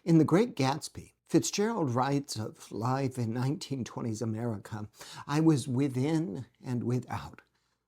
In The Great Gatsby, Fitzgerald writes of life in 1920s America, "I was within and without,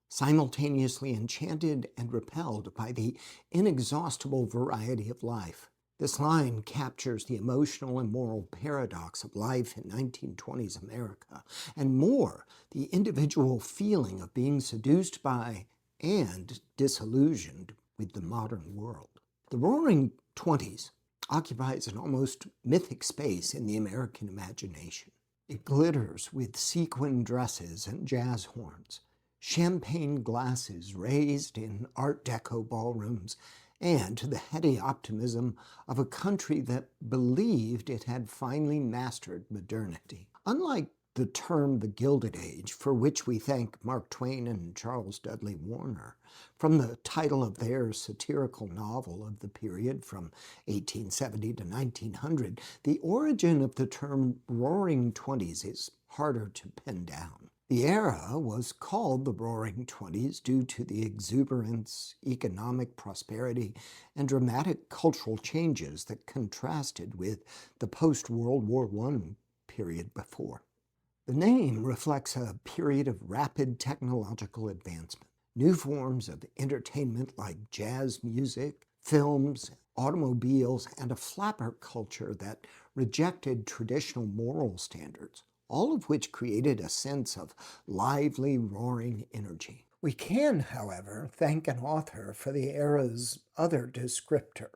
simultaneously enchanted and repelled by the inexhaustible variety of life." This line captures the emotional and moral paradox of life in 1920s America, and more, the individual feeling of being seduced by and disillusioned with the modern world. The Roaring Twenties occupies an almost mythic space in the American imagination. It glitters with sequin dresses and jazz horns, champagne glasses raised in Art Deco ballrooms, and the heady optimism of a country that believed it had finally mastered modernity. Unlike the term the Gilded Age, for which we thank Mark Twain and Charles Dudley Warner, from the title of their satirical novel of the period from 1870 to 1900, the origin of the term Roaring Twenties is harder to pin down. The era was called the Roaring Twenties due to the exuberance, economic prosperity, and dramatic cultural changes that contrasted with the post-World War I period before. The name reflects a period of rapid technological advancement. New forms of entertainment like jazz music, films, automobiles, and a flapper culture that rejected traditional moral standards, all of which created a sense of lively, roaring energy. We can, however, thank an author for the era's other descriptor,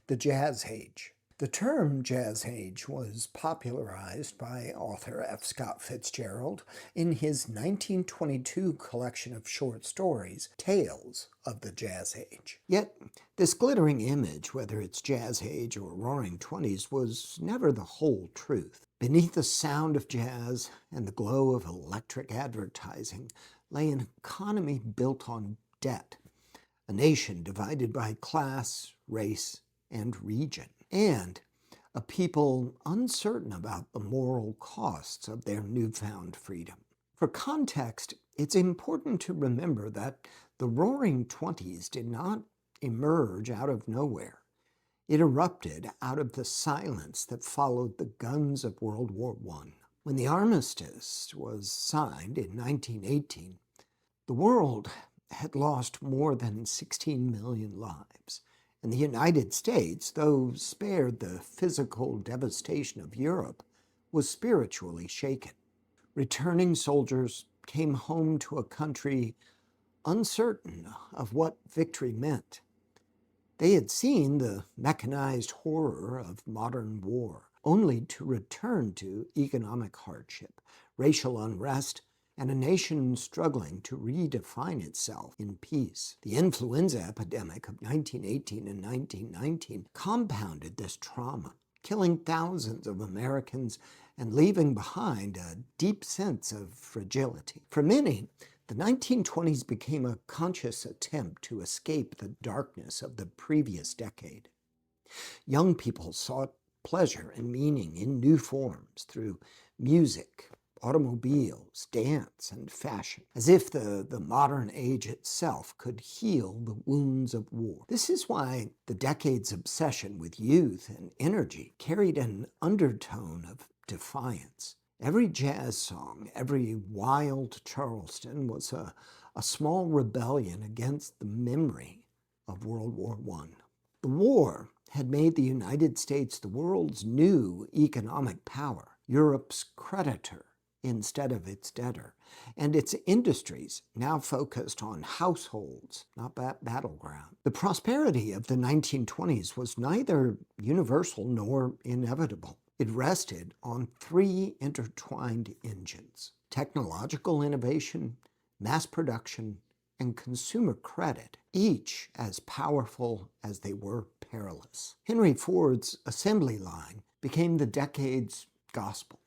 the Jazz Age. The term Jazz Age was popularized by author F. Scott Fitzgerald in his 1922 collection of short stories, Tales of the Jazz Age. Yet, this glittering image, whether it's Jazz Age or Roaring Twenties, was never the whole truth. Beneath the sound of jazz and the glow of electric advertising lay an economy built on debt, a nation divided by class, race, and region, and a people uncertain about the moral costs of their newfound freedom. For context, it's important to remember that the Roaring Twenties did not emerge out of nowhere. It erupted out of the silence that followed the guns of World War I. When the armistice was signed in 1918, the world had lost more than 16 million lives. And the United States, though spared the physical devastation of Europe, was spiritually shaken. Returning soldiers came home to a country uncertain of what victory meant. They had seen the mechanized horror of modern war, only to return to economic hardship, racial unrest, and a nation struggling to redefine itself in peace. The influenza epidemic of 1918 and 1919 compounded this trauma, killing thousands of Americans and leaving behind a deep sense of fragility. For many, the 1920s became a conscious attempt to escape the darkness of the previous decade. Young people sought pleasure and meaning in new forms through music, automobiles, dance, and fashion, as if the modern age itself could heal the wounds of war. This is why the decade's obsession with youth and energy carried an undertone of defiance. Every jazz song, every wild Charleston was a small rebellion against the memory of World War I. The war had made the United States the world's new economic power, Europe's creditor instead of its debtor, and its industries now focused on households, not battleground. The prosperity of the 1920s was neither universal nor inevitable. It rested on three intertwined engines: technological innovation, mass production, and consumer credit, each as powerful as they were perilous. Henry Ford's assembly line became the decade's gospel.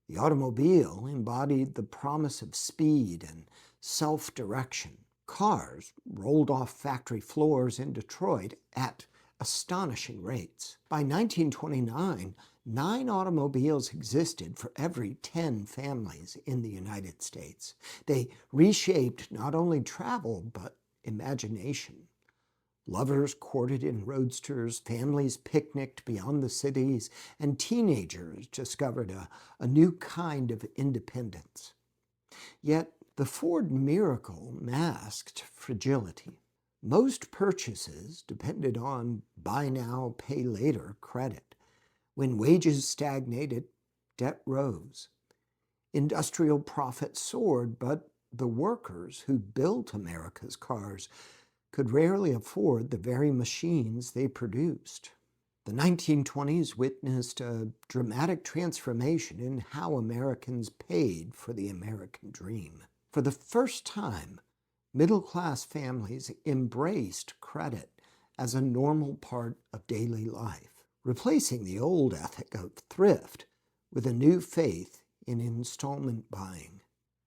The automobile embodied the promise of speed and self-direction. Cars rolled off factory floors in Detroit at astonishing rates. By 1929, 9 automobiles existed for every 10 families in the United States. They reshaped not only travel, but imagination. Lovers courted in roadsters, families picnicked beyond the cities, and teenagers discovered a new kind of independence. Yet the Ford miracle masked fragility. Most purchases depended on buy now, pay later credit. When wages stagnated, debt rose. Industrial profits soared, but the workers who built America's cars could rarely afford the very machines they produced. The 1920s witnessed a dramatic transformation in how Americans paid for the American dream. For the first time, middle-class families embraced credit as a normal part of daily life, replacing the old ethic of thrift with a new faith in installment buying.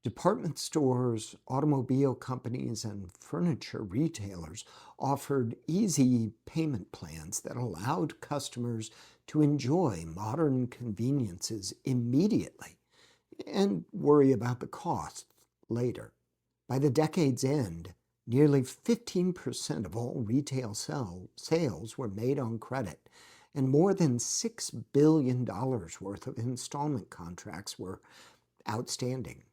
Department stores, automobile companies, and furniture retailers offered easy payment plans that allowed customers to enjoy modern conveniences immediately and worry about the costs later. By the decade's end, nearly 15% of all retail sales were made on credit, and more than $6 billion worth of installment contracts were outstanding.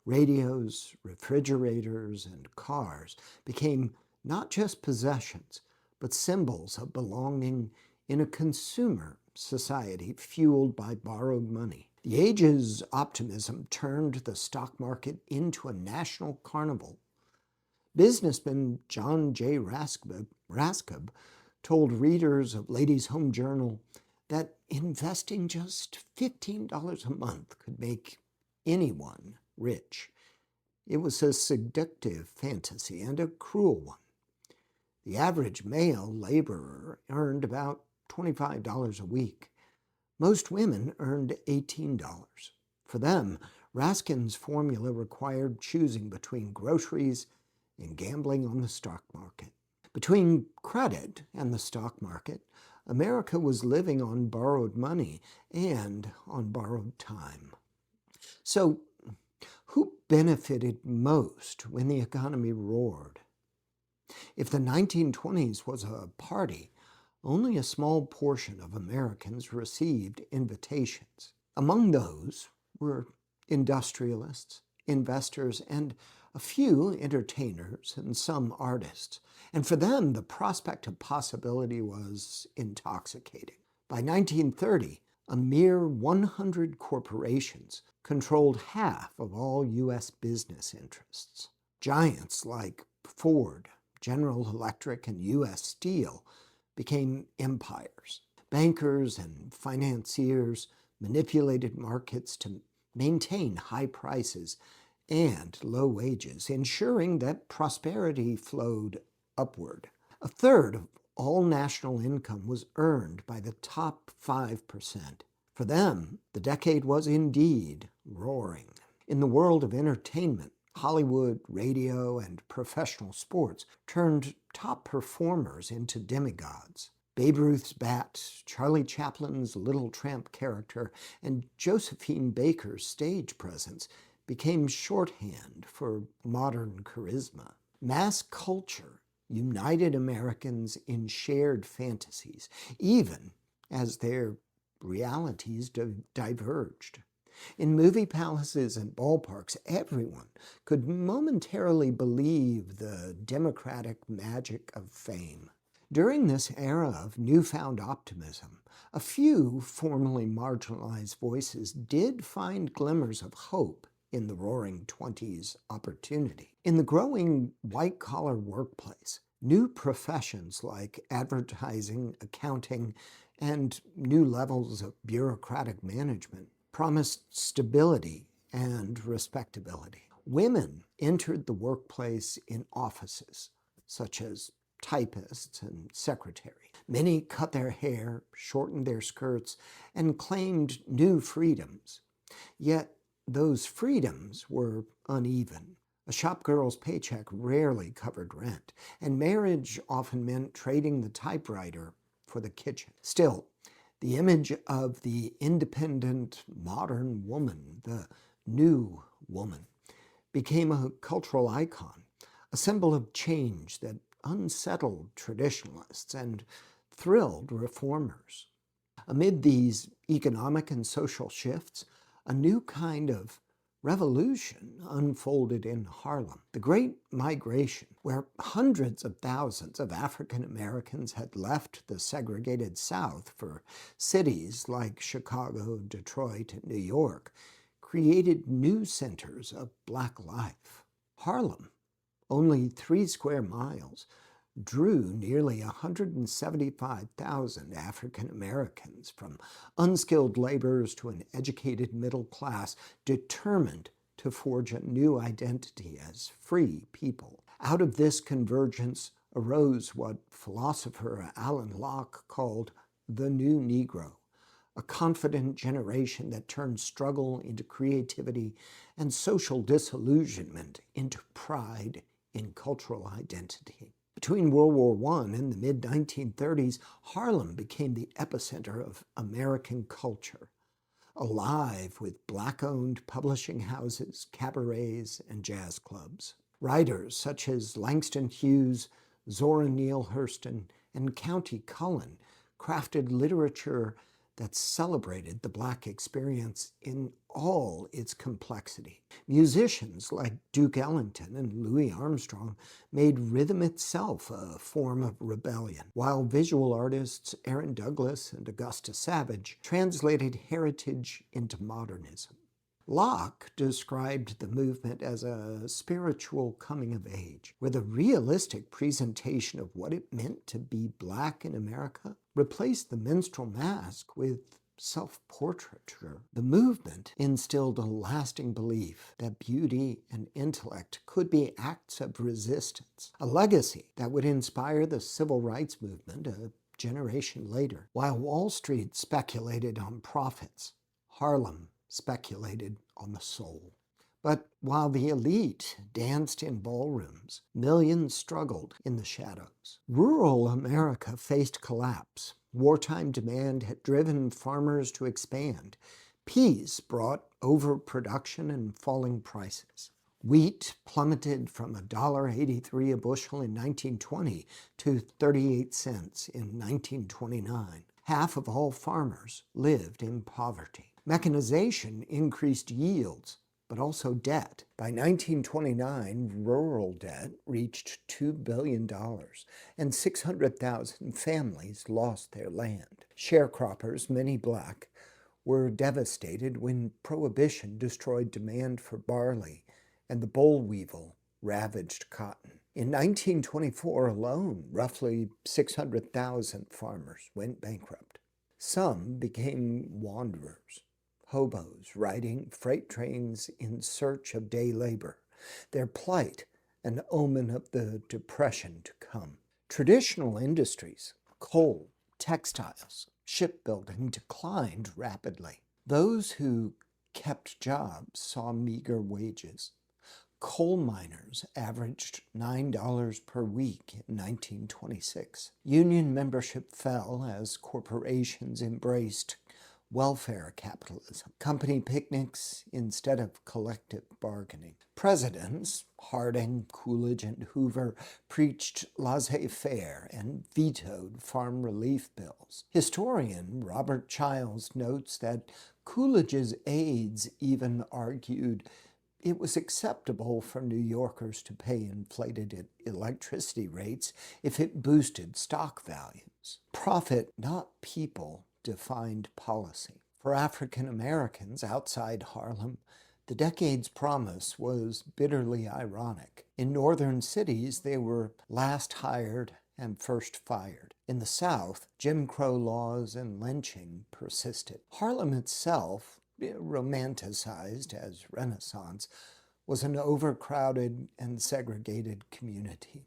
Radios, refrigerators, and cars became not just possessions, but symbols of belonging in a consumer society fueled by borrowed money. The age's optimism turned the stock market into a national carnival. Businessman John J. Raskob told readers of Ladies' Home Journal that investing just $15 a month could make anyone rich. It was a seductive fantasy and a cruel one. The average male laborer earned about $25 a week. Most women earned $18. For them, Raskin's formula required choosing between groceries and gambling on the stock market. Between credit and the stock market, America was living on borrowed money and on borrowed time. So, who benefited most when the economy roared? If the 1920s was a party, only a small portion of Americans received invitations. Among those were industrialists, investors, and a few entertainers and some artists. And for them, the prospect of possibility was intoxicating. By 1930, a mere 100 corporations controlled half of all U.S. business interests. Giants like Ford, General Electric, and U.S. Steel became empires. Bankers and financiers manipulated markets to maintain high prices and low wages, ensuring that prosperity flowed upward. A third of all national income was earned by the top 5%. For them, the decade was indeed roaring. In the world of entertainment, Hollywood, radio, and professional sports turned top performers into demigods. Babe Ruth's bat, Charlie Chaplin's Little Tramp character, and Josephine Baker's stage presence became shorthand for modern charisma. Mass culture united Americans in shared fantasies, even as their realities diverged. In movie palaces and ballparks, everyone could momentarily believe the democratic magic of fame. During this era of newfound optimism, a few formerly marginalized voices did find glimmers of hope in the roaring 20s opportunity. In the growing white-collar workplace, new professions like advertising, accounting, and new levels of bureaucratic management promised stability and respectability. Women entered the workplace in offices, such as typists and secretaries. Many cut their hair, shortened their skirts, and claimed new freedoms. Yet those freedoms were uneven. A shopgirl's paycheck rarely covered rent, and marriage often meant trading the typewriter for the kitchen. Still, the image of the independent, modern woman, the new woman, became a cultural icon, a symbol of change that unsettled traditionalists and thrilled reformers. Amid these economic and social shifts, a new kind of revolution unfolded in Harlem. The Great Migration, where hundreds of thousands of African Americans had left the segregated South for cities like Chicago, Detroit, and New York, created new centers of Black life. Harlem, only 3 square miles, drew nearly 175,000 African Americans, from unskilled laborers to an educated middle class, determined to forge a new identity as free people. Out of this convergence arose what philosopher Alan Locke called the new Negro, a confident generation that turned struggle into creativity and social disillusionment into pride in cultural identity. Between World War I and the mid-1930s, Harlem became the epicenter of American culture, alive with Black-owned publishing houses, cabarets, and jazz clubs. Writers such as Langston Hughes, Zora Neale Hurston, and Countee Cullen crafted literature that celebrated the Black experience in all its complexity. Musicians like Duke Ellington and Louis Armstrong made rhythm itself a form of rebellion, while visual artists Aaron Douglas and Augusta Savage translated heritage into modernism. Locke described the movement as a spiritual coming of age, where the realistic presentation of what it meant to be Black in America replaced the minstrel mask with self-portraiture. The movement instilled a lasting belief that beauty and intellect could be acts of resistance, a legacy that would inspire the civil rights movement a generation later. While Wall Street speculated on profits, Harlem speculated on the soul. But while the elite danced in ballrooms, millions struggled in the shadows. Rural America faced collapse. Wartime demand had driven farmers to expand. Peace brought overproduction and falling prices. Wheat plummeted from $1.83 a bushel in 1920 to 38 cents in 1929. Half of all farmers lived in poverty. Mechanization increased yields, but also debt. By 1929, rural debt reached $2 billion, and 600,000 families lost their land. Sharecroppers, many Black, were devastated when Prohibition destroyed demand for barley and the boll weevil ravaged cotton. In 1924 alone, roughly 600,000 farmers went bankrupt. Some became wanderers, hobos riding freight trains in search of day labor, their plight an omen of the depression to come. Traditional industries, coal, textiles, shipbuilding, declined rapidly. Those who kept jobs saw meager wages. Coal miners averaged $9 per week in 1926. Union membership fell as corporations embraced welfare capitalism, company picnics instead of collective bargaining. Presidents, Harding, Coolidge, and Hoover, preached laissez-faire and vetoed farm relief bills. Historian Robert Childs notes that Coolidge's aides even argued it was acceptable for New Yorkers to pay inflated electricity rates if it boosted stock values. Profit, not people, defined policy. For African Americans outside Harlem, the decade's promise was bitterly ironic. In northern cities, they were last hired and first fired. In the South, Jim Crow laws and lynching persisted. Harlem itself, romanticized as Renaissance, was an overcrowded and segregated community,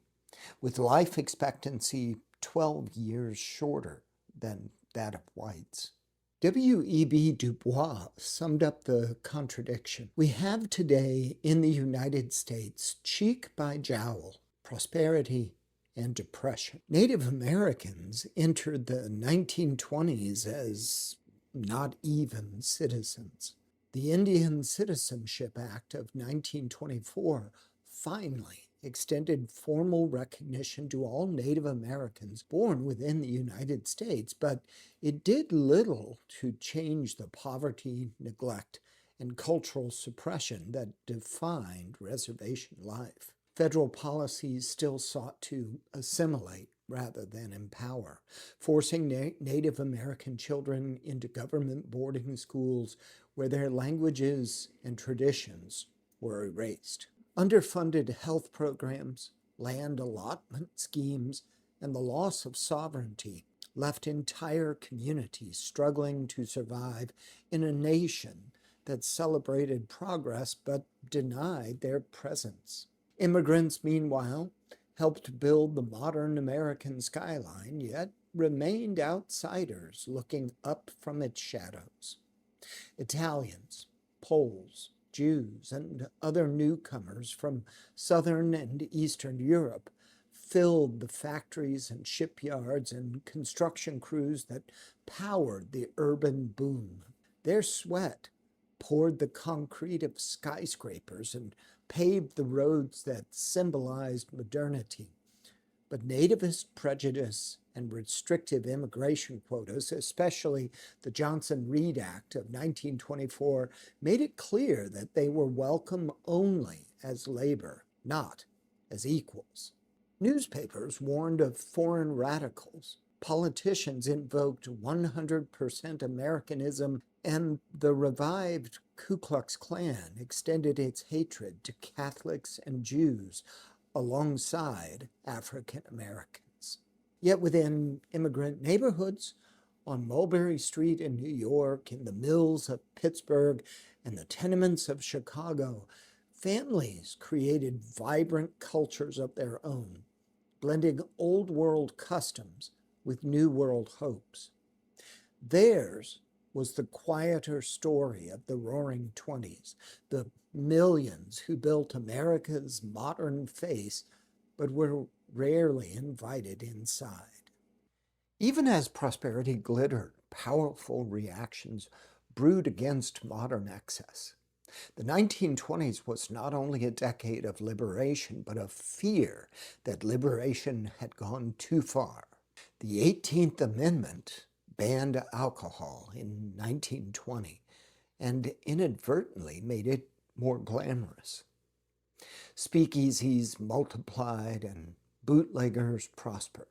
with life expectancy 12 years shorter than that of whites. W.E.B. Du Bois summed up the contradiction. We have today in the United States, cheek by jowl, prosperity and depression. Native Americans entered the 1920s as not even citizens. The Indian Citizenship Act of 1924 finally extended formal recognition to all Native Americans born within the United States, but it did little to change the poverty, neglect, and cultural suppression that defined reservation life. Federal policies still sought to assimilate rather than empower, forcing Native American children into government boarding schools where their languages and traditions were erased. Underfunded health programs, land allotment schemes, and the loss of sovereignty left entire communities struggling to survive in a nation that celebrated progress but denied their presence. Immigrants, meanwhile, helped build the modern American skyline, yet remained outsiders looking up from its shadows. Italians, Poles, Jews, and other newcomers from Southern and Eastern Europe filled the factories and shipyards and construction crews that powered the urban boom. Their sweat poured the concrete of skyscrapers and paved the roads that symbolized modernity. But nativist prejudice and restrictive immigration quotas, especially the Johnson-Reed Act of 1924, made it clear that they were welcome only as labor, not as equals. Newspapers warned of foreign radicals. Politicians invoked 100% Americanism, and the revived Ku Klux Klan extended its hatred to Catholics and Jews alongside African Americans. Yet within immigrant neighborhoods, on Mulberry Street in New York, in the mills of Pittsburgh, and the tenements of Chicago, families created vibrant cultures of their own, blending old world customs with new world hopes. Theirs was the quieter story of the Roaring Twenties, the millions who built America's modern face but were rarely invited inside. Even as prosperity glittered, powerful reactions brewed against modern excess. The 1920s was not only a decade of liberation, but of fear that liberation had gone too far. The 18th Amendment banned alcohol in 1920 and inadvertently made it more glamorous. Speakeasies multiplied and bootleggers prospered.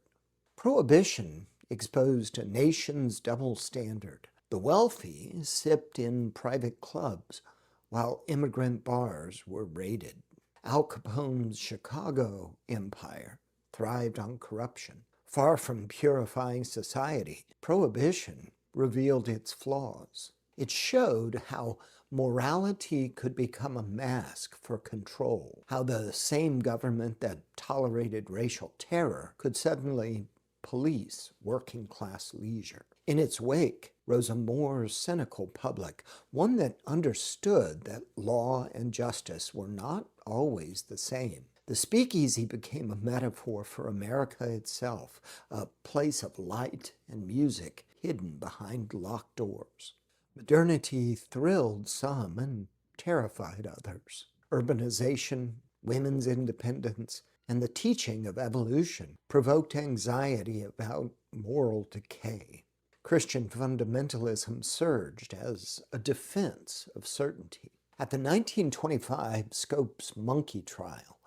Prohibition exposed a nation's double standard. The wealthy sipped in private clubs while immigrant bars were raided. Al Capone's Chicago empire thrived on corruption. Far from purifying society, Prohibition revealed its flaws. It showed how morality could become a mask for control, how the same government that tolerated racial terror could suddenly police working-class leisure. In its wake rose a more cynical public, one that understood that law and justice were not always the same. The speakeasy became a metaphor for America itself, a place of light and music hidden behind locked doors. Modernity thrilled some and terrified others. Urbanization, women's independence, and the teaching of evolution provoked anxiety about moral decay. Christian fundamentalism surged as a defense of certainty. At the 1925 Scopes Monkey Trial,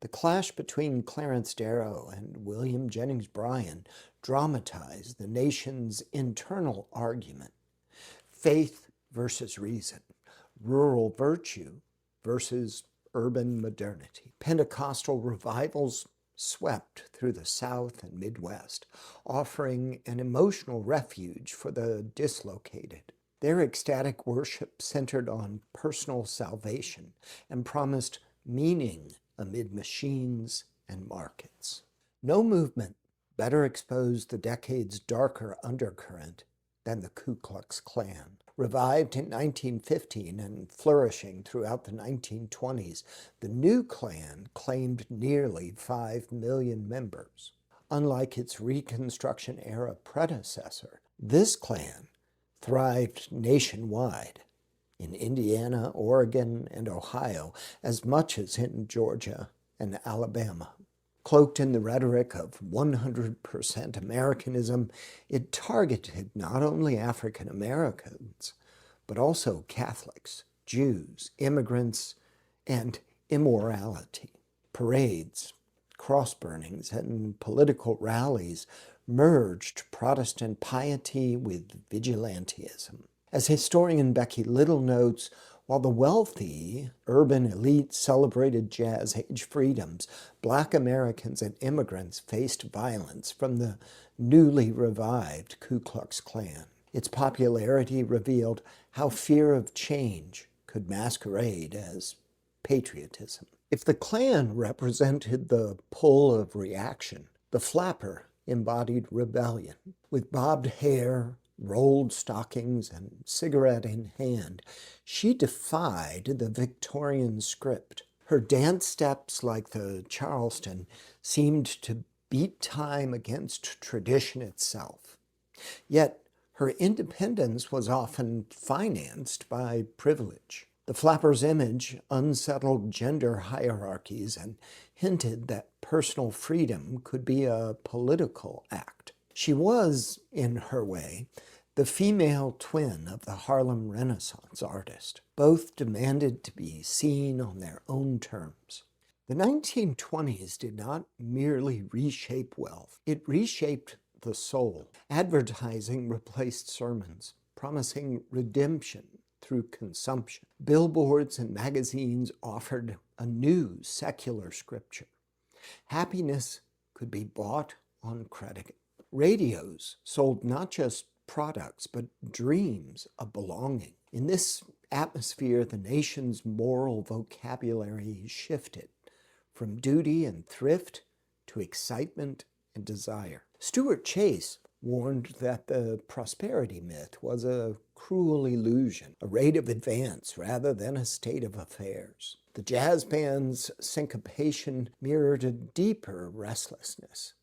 the clash between Clarence Darrow and William Jennings Bryan dramatized the nation's internal argument: faith versus reason, rural virtue versus urban modernity. Pentecostal revivals swept through the South and Midwest, offering an emotional refuge for the dislocated. Their ecstatic worship centered on personal salvation and promised meaning amid machines and markets. No movement better exposed the decade's darker undercurrent than the Ku Klux Klan. Revived in 1915 and flourishing throughout the 1920s, the new Klan claimed nearly 5 million members. Unlike its Reconstruction-era predecessor, this Klan thrived nationwide, in Indiana, Oregon, and Ohio, as much as in Georgia and Alabama. Cloaked in the rhetoric of 100% Americanism, it targeted not only African Americans, but also Catholics, Jews, immigrants, and immorality. Parades, cross-burnings, and political rallies merged Protestant piety with vigilantism. As historian Becky Little notes, while the wealthy, urban elite celebrated Jazz-age freedoms, Black Americans and immigrants faced violence from the newly revived Ku Klux Klan. Its popularity revealed how fear of change could masquerade as patriotism. If the Klan represented the pull of reaction, the flapper embodied rebellion. With bobbed hair, rolled stockings, and cigarette in hand, she defied the Victorian script. Her dance steps, like the Charleston, seemed to beat time against tradition itself. Yet her independence was often financed by privilege. The flapper's image unsettled gender hierarchies and hinted that personal freedom could be a political act. She was, in her way, the female twin of the Harlem Renaissance artist. Both demanded to be seen on their own terms. The 1920s did not merely reshape wealth, it reshaped the soul. Advertising replaced sermons, promising redemption through consumption. Billboards and magazines offered a new secular scripture. Happiness could be bought on credit. Radios sold not just products, but dreams of belonging. In this atmosphere, the nation's moral vocabulary shifted from duty and thrift to excitement and desire. Stuart Chase warned that the prosperity myth was a cruel illusion, a rate of advance rather than a state of affairs. The jazz band's syncopation mirrored a deeper restlessness,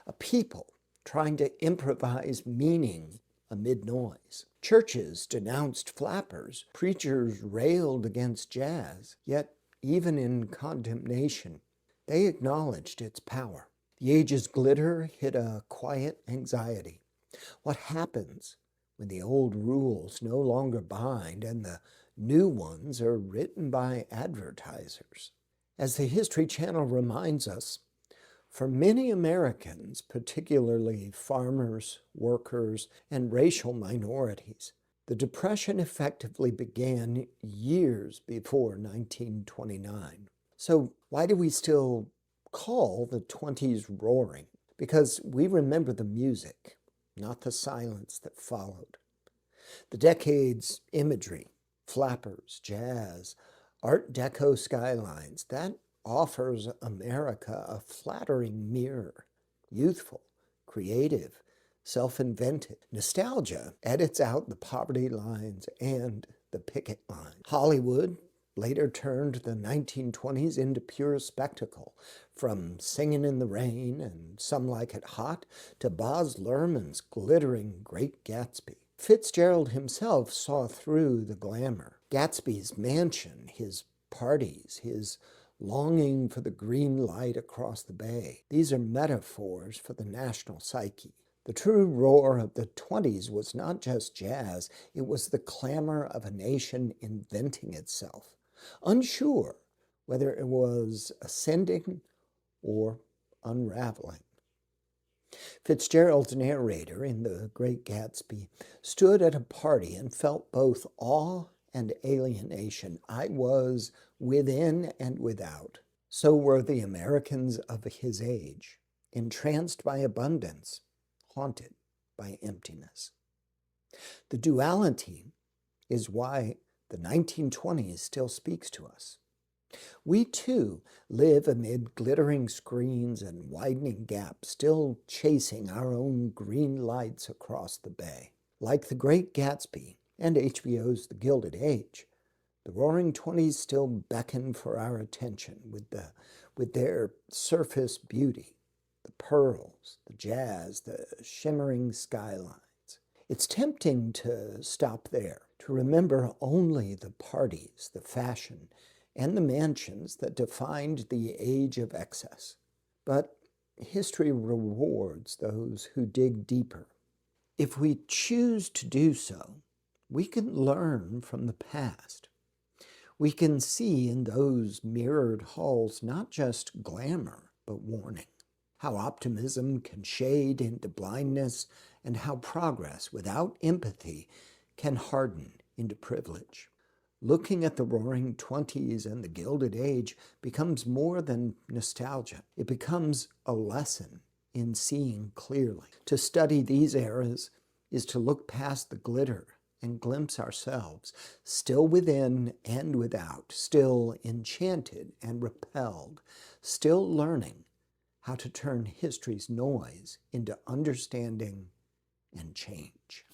a people trying to improvise meaning amid noise. Churches denounced flappers, preachers railed against jazz, yet even in condemnation, they acknowledged its power. The age's glitter hid a quiet anxiety. What happens when the old rules no longer bind and the new ones are written by advertisers? As the History Channel reminds us, for many Americans, particularly farmers, workers, and racial minorities, the Depression effectively began years before 1929. So why do we still call the 20s roaring? Because we remember the music, not the silence that followed. The decade's imagery, flappers, jazz, Art Deco skylines, that offers America a flattering mirror, youthful, creative, self-invented. Nostalgia edits out the poverty lines and the picket line. Hollywood later turned the 1920s into pure spectacle, from Singin' in the Rain and Some Like It Hot to Baz Luhrmann's glittering Great Gatsby. Fitzgerald himself saw through the glamour. Gatsby's mansion, his parties, his longing for the green light across the bay. These are metaphors for the national psyche. The true roar of the 20s was not just jazz, it was the clamor of a nation inventing itself, unsure whether it was ascending or unraveling. Fitzgerald's narrator in The Great Gatsby stood at a party and felt both awe and alienation. I was within and without. So were the Americans of his age, entranced by abundance, haunted by emptiness. The duality is why the 1920s still speaks to us. We too live amid glittering screens and widening gaps, still chasing our own green lights across the bay. Like The Great Gatsby and HBO's The Gilded Age, the Roaring Twenties still beckon for our attention with their surface beauty, the pearls, the jazz, the shimmering skylines. It's tempting to stop there, to remember only the parties, the fashion, and the mansions that defined the age of excess. But history rewards those who dig deeper. If we choose to do so, we can learn from the past. We can see in those mirrored halls not just glamour, but warning. How optimism can shade into blindness, and how progress without empathy can harden into privilege. Looking at the Roaring Twenties and the Gilded Age becomes more than nostalgia. It becomes a lesson in seeing clearly. To study these eras is to look past the glitter and glimpse ourselves, still within and without, still enchanted and repelled, still learning how to turn history's noise into understanding and change.